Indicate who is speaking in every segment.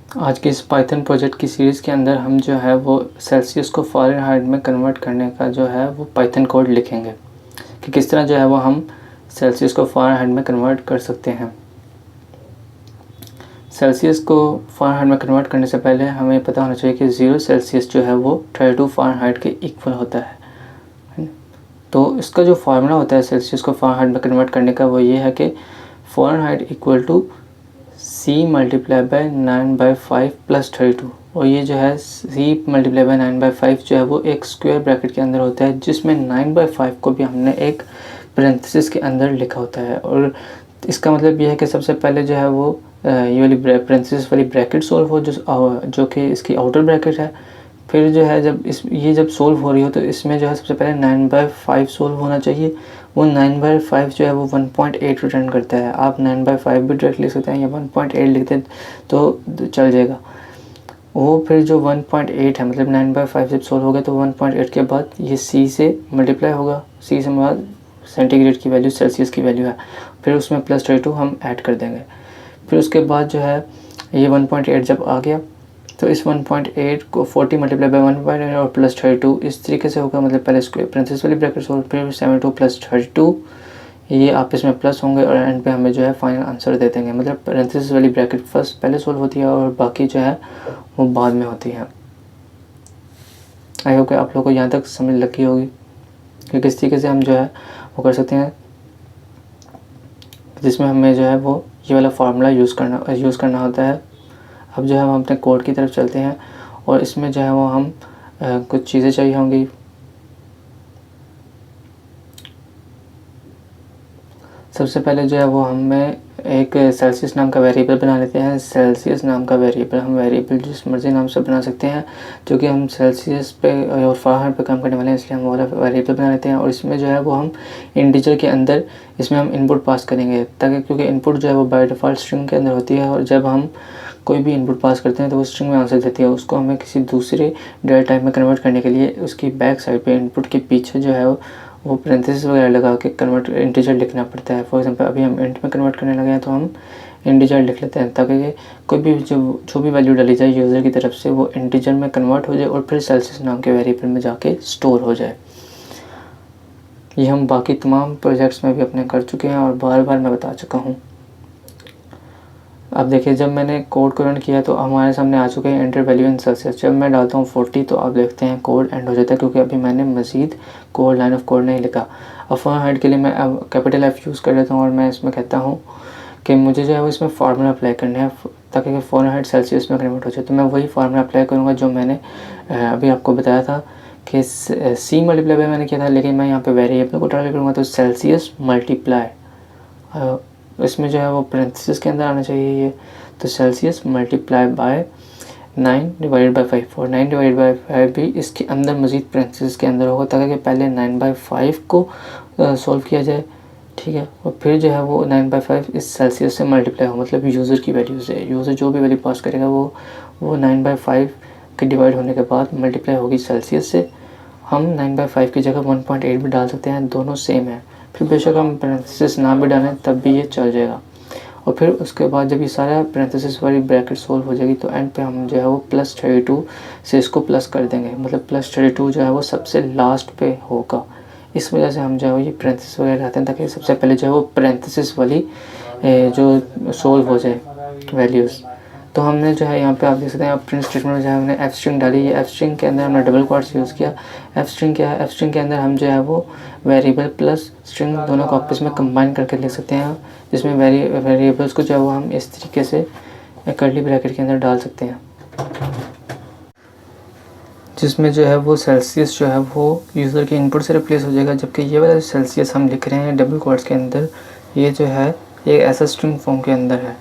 Speaker 1: आज के इस पाइथन प्रोजेक्ट की सीरीज़ के अंदर हम जो है वो सेल्सियस को फ़ारेनहाइट में कन्वर्ट करने का जो है वो पाइथन कोड लिखेंगे कि किस तरह जो है वो हम सेल्सियस को फ़ारेनहाइट में कन्वर्ट कर सकते हैं। सेल्सियस को फ़ारेनहाइट में कन्वर्ट करने से पहले हमें पता होना चाहिए कि 0 सेल्सियस जो है वो 32 फ़ारेनहाइट के इक्वल होता है। तो इसका जो फार्मूला होता है सेल्सियस को फ़ारेनहाइट में कन्वर्ट करने का वो ये है कि Fahrenheit equal to C multiply by 9/5 plus 32। और ये जो है C मल्टीप्लाई बाय 9/5 जो है वो एक स्क्वायर ब्रैकेट के अंदर होता है, जिसमें 9/5 को भी हमने एक पेरेंथेसिस के अंदर लिखा होता है। और इसका मतलब ये है कि सबसे पहले जो है वो ये वाली पेरेंथेसिस वाली ब्रैकेट सोल्व हो जो कि इसकी आउटर ब्रैकेट है। फिर जो है जब सोल्व हो रही हो तो इसमें जो है सबसे पहले 9/5 सोल्व होना चाहिए। वो 9/5 जो है वो 1.8 रिटर्न करता है। आप 9/5 भी डायरेक्ट लिख सकते हैं या 1.8 लिखते हैं तो चल जाएगा। वो फिर जो 1.8 है मतलब 9/5 जब सोल्व होगा तो 1.8 के बाद ये C से मल्टीप्लाई होगा। C से बाद सेंटीग्रेड की वैल्यू सेल्सियस की वैल्यू है, फिर उसमें +32 हम ऐड कर देंगे। फिर उसके बाद जो है ये 1.8 जब आ गया तो इस 1.8 को 40 मल्टीप्लाई बाय 1.8 और +32 इस तरीके से होगा। मतलब पहले स्क्वायर पेरेंथेसिस वाली ब्रैकेट सोल्व, फिर 72 + 32 ये आपस में प्लस होंगे और एंड पे हमें जो है फाइनल आंसर दे देंगे। मतलब पेरेंथेसिस वाली ब्रैकेट फर्स्ट पहले सोल्व होती है और बाकी जो है वो बाद में होती है। आई होप कि आप लोगों को यहाँ तक समझ लगी होगी कि किस तरीके से हम जो है वो कर सकते हैं, जिसमें हमें जो है वो ये वाला फार्मूला यूज़ करना होता है। अब जो है हम अपने कोड की तरफ चलते हैं और इसमें जो है वो हम कुछ चीज़ें चाहिए होंगी। सबसे पहले जो है वो हमें एक सेल्सियस नाम का वेरिएबल बना लेते हैं। सेल्सियस नाम का वेरिएबल हम वेरिएबल जिस मर्ज़ी नाम से बना सकते हैं, जो कि हम सेल्सियस पे और फ़ारेनहाइट पे काम करने वाले हैं, इसलिए हम वो वाला वेरिएबल बना लेते हैं। और इसमें जो है वो हम इंटीजर के अंदर इसमें हम इनपुट पास करेंगे, ताकि क्योंकि इनपुट जो है वो बाय डिफ़ॉल्ट स्ट्रिंग के अंदर होती है और जब हम कोई भी इनपुट पास करते हैं तो वो स्ट्रिंग में आंसर देती है। उसको हमें किसी दूसरे डेटा टाइप में कन्वर्ट करने के लिए उसकी बैक साइड पे इनपुट के पीछे जो है वो पेरेंथेसिस वगैरह लगा के कन्वर्ट इंटीजर लिखना पड़ता है। फॉर एग्जांपल अभी हम इंट में कन्वर्ट करने लगे हैं तो हम इंटीजर लिख लेते हैं, ताकि कोई भी जो भी वैल्यू डाली जाए यूज़र की तरफ से वो इंटीजर में कन्वर्ट हो जाए और फिर सेल्सियस नाम के वेरिएबल में जाके स्टोर हो जाए। ये हम बाकी तमाम प्रोजेक्ट्स में भी अपने कर चुके हैं और बार बार मैं बता चुका हूँ। अब देखिए जब मैंने कोड को रन किया तो हमारे सामने आ चुके हैं एंटर वैल्यू इन सेल्सियस। जब मैं डालता हूँ 40 तो आप देखते हैं कोड एंड हो जाता है, क्योंकि अभी मैंने मज़ीद कोड लाइन ऑफ कोड नहीं लिखा। अब फ़ारेनहाइट के लिए मैं अब कैपिटल F यूज़ कर लेता हूँ और मैं इसमें कहता हूँ कि मुझे जो है वो इसमें फार्मूला अप्लाई करना है ताकि फ़ारेनहाइट सेल्सियस में कन्वर्ट हो जाए। तो मैं वही फार्मूला अप्लाई करूँगा जो मैंने अभी आपको बताया था कि C मल्टीप्लाई बाय मैंने किया था, लेकिन मैं यहाँ पर वेरिएबल को ट्रांसलेट करूँगा तो सेल्सियस मल्टीप्लाई, इसमें जो है वो पेरेंथेसिस के अंदर आना चाहिए ये। तो सेल्सियस मल्टीप्लाई बाय 9/5 और 9/5 भी इसके अंदर मज़ीद पेरेंथेसिस के अंदर होगा, ताकि पहले 9/5 को सॉल्व किया जाए, ठीक है, और फिर जो है वो 9/5 इस सेल्सियस से मल्टीप्लाई हो, मतलब यूज़र की वैल्यू से। यूज़र जो भी वैल्यू पास करेगा वो 9/5 के डिवाइड होने के बाद मल्टीप्लाई होगी सेल्सियस से। हम 9/5 की जगह 1.8 भी डाल सकते हैं, दोनों सेम है। फिर बेशक हम पेरेंथेसिस ना भी डालें तब भी ये चल जाएगा। और फिर उसके बाद जब ये सारा पेरेंथेसिस वाली ब्रैकेट सोल्व हो जाएगी तो एंड पे हम जो है वो +32 से इसको प्लस कर देंगे। मतलब +32 जो है वो सबसे लास्ट पे होगा। इस वजह से हम जो है वो ये पेरेंथेसिस वगैरह रहते हैं, ताकि सबसे पहले जो है वो पेरेंथेसिस वाली जो सोल्व हो जाए वैल्यूज़। तो हमने जो है यहाँ पे आप देख सकते हैं प्रिंट स्टेटमेंट में जो है हमने एफ स्ट्रिंग डाली। ये एफ स्ट्रिंग के अंदर हमने डबल क्वाट्स यूज़ किया। एफ स्ट्रिंग क्या है? एफ स्ट्रिंग के अंदर हम जो है वो वेरिएबल प्लस स्ट्रिंग दोनों को आपस में कंबाइन करके लिख सकते हैं, जिसमें वेरिएबल्स को जो है वो हम इस तरीके से कर्ली ब्रैकेट के अंदर डाल सकते हैं, जिसमें जो है वो सेल्सियस जो है वो यूज़र के इनपुट से रिप्लेस हो जाएगा। जबकि ये वाला सेल्सियस हम लिख रहे हैं डबल क्वाट्स के अंदर, ये जो है ये ऐसा स्ट्रिंग फॉर्म के अंदर है।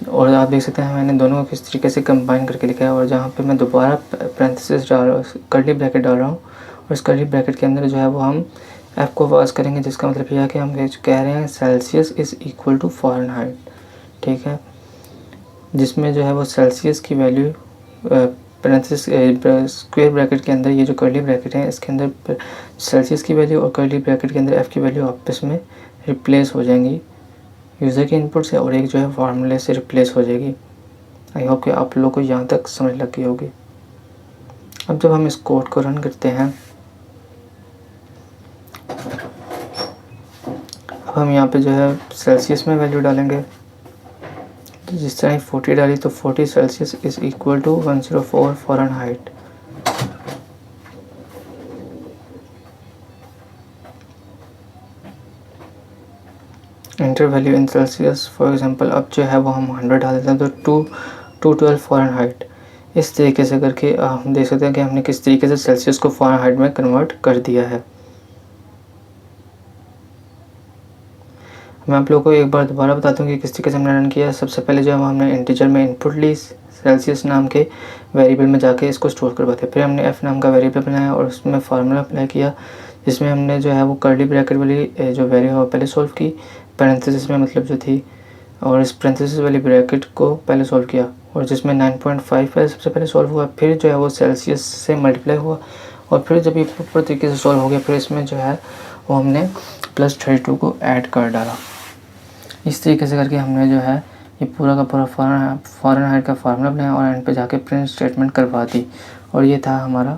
Speaker 1: और आप देख सकते हैं मैंने दोनों को किस तरीके से कंबाइन करके लिखा है। और जहाँ पे मैं दोबारा पेरेंथेसिस डाल रहा हूँ, कर्ली ब्रैकेट डाल रहा हूँ, और इस कर्ली ब्रैकेट के अंदर जो है वो हम एफ को पास करेंगे, जिसका मतलब यह है कि हम कह रहे हैं Celsius is equal to Fahrenheit, ठीक है, जिसमें जो है वो सेल्सियस की वैल्यू पेरेंथेसिस स्क्वायर ब्रैकेट के अंदर, ये जो कर्ली ब्रैकेट है इसके अंदर सेल्सियस की वैल्यू और कर्ली ब्रैकेट के अंदर एफ़ की वैल्यू आपस में रिप्लेस हो जाएंगी यूज़र के इनपुट से, और एक जो है फार्मूले से रिप्लेस हो जाएगी। आई होप कि आप लोगों को यहाँ तक समझ लग गई होगी। अब जब हम इस कोड को रन करते हैं, अब हम यहाँ पे जो है सेल्सियस में वैल्यू डालेंगे। तो जिस तरह 40 डाली तो 40 Celsius is equal to 104 Fahrenheit. Enter value in Celsius for example, अब जो है वो हम 100 डाल देते हैं तो 212 फ़ारेनहाइट। इस तरीके से करके हम देख सकते हैं कि हमने किस तरीके से सेल्सियस को फ़ारेनहाइट में कन्वर्ट कर दिया है। मैं आप लोगों को एक बार दोबारा बताता हूँ कि किस तरीके से हमने रन किया। सबसे पहले जो है हमने इंटीजर में इनपुट ली, सेल्सियस नाम के वेरिएबल में जाके इसको स्टोर करवाते। फिर हमने एफ नाम का वेरिएबल बनाया और उसमें फार्मूला अप्लाई किया, जिसमें हमने जो है वो कर्ली ब्रैकेट वाली जो वैल्यू है पहले सॉल्व की, पैरेंथेसिस में मतलब जो थी, और इस पैरेंथेसिस वाली ब्रैकेट को पहले सॉल्व किया, और जिसमें 9.5 पहले सबसे पहले सॉल्व हुआ, फिर जो है वो सेल्सियस से मल्टीप्लाई हुआ, और फिर जब ये प्रॉपर तरीके से सॉल्व हो गया फिर इसमें जो है वो हमने +32 को ऐड कर डाला। इस तरीके से करके हमने जो है ये पूरा का पूरा फ़ारेनहाइट का फार्मूला बनाया और एंड पे जाके प्रिंट स्टेटमेंट करवा दी, और ये था हमारा